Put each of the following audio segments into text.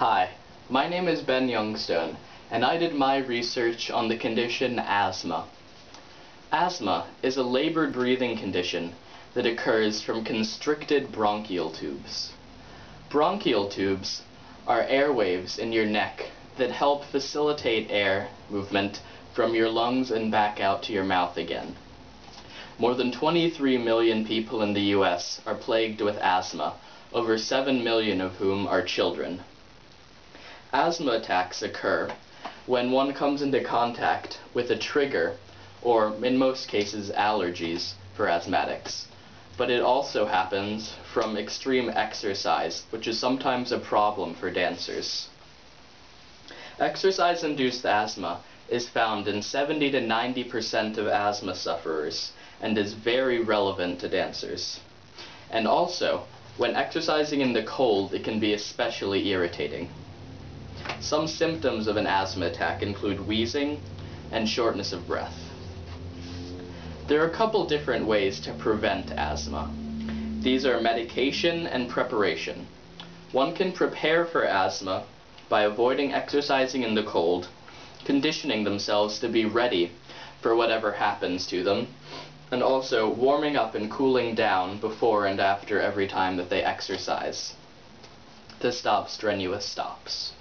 Hi, my name is Ben Youngstone, and I did my research on the condition asthma. Asthma is a labored breathing condition that occurs from constricted bronchial tubes. Bronchial tubes are airwaves in your neck that help facilitate air movement from your lungs and back out to your mouth again. More than 23 million people in the US are plagued with asthma, over 7 million of whom are children. Asthma attacks occur when one comes into contact with a trigger, or in most cases allergies, for asthmatics. But it also happens from extreme exercise, which is sometimes a problem for dancers. Exercise-induced asthma is found in 70 to 90% of asthma sufferers and is very relevant to dancers. And also, when exercising in the cold, it can be especially irritating. Some symptoms of an asthma attack include wheezing and shortness of breath. There are a couple different ways to prevent asthma. These are medication and preparation. One can prepare for asthma by avoiding exercising in the cold, conditioning themselves to be ready for whatever happens to them, and also warming up and cooling down before and after every time that they exercise to stop strenuous stops.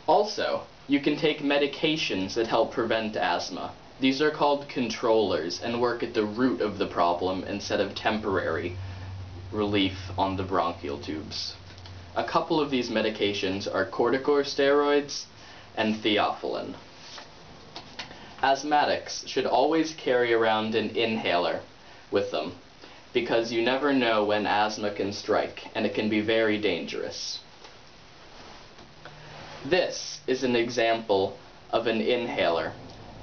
Also, you can take medications that help prevent asthma. These are called controllers and work at the root of the problem instead of temporary relief on the bronchial tubes. A couple of these medications are corticosteroids and theophylline. Asthmatics should always carry around an inhaler with them because you never know when asthma can strike, and it can be very dangerous. This is an example of an inhaler,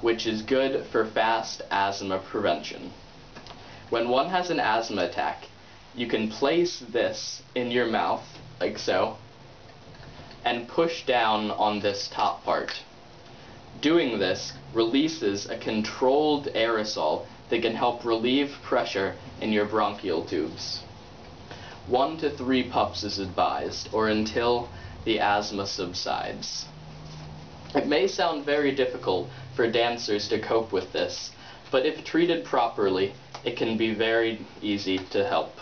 which is good for fast asthma prevention. When one has an asthma attack, you can place this in your mouth, like so, and push down on this top part. Doing this releases a controlled aerosol that can help relieve pressure in your bronchial tubes. 1 to 3 puffs is advised, or until the asthma subsides. It may sound very difficult for dancers to cope with this, but if treated properly, it can be very easy to help.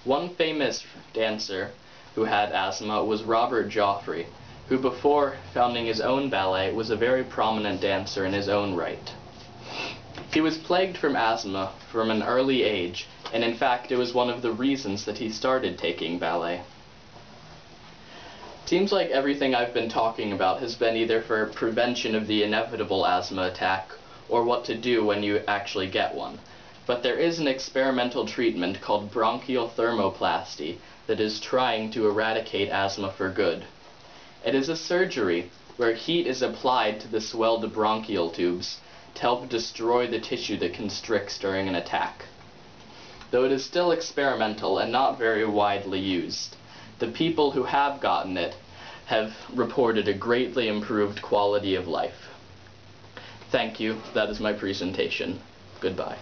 One famous dancer who had asthma was Robert Joffrey, who before founding his own ballet was a very prominent dancer in his own right. He was plagued from asthma from an early age, and in fact it was one of the reasons that he started taking ballet. Seems like everything I've been talking about has been either for prevention of the inevitable asthma attack or what to do when you actually get one. But there is an experimental treatment called bronchial thermoplasty that is trying to eradicate asthma for good. It is a surgery where heat is applied to the swelled bronchial tubes to help destroy the tissue that constricts during an attack. Though it is still experimental and not very widely used, the people who have gotten it have reported a greatly improved quality of life. Thank you. That is my presentation. Goodbye.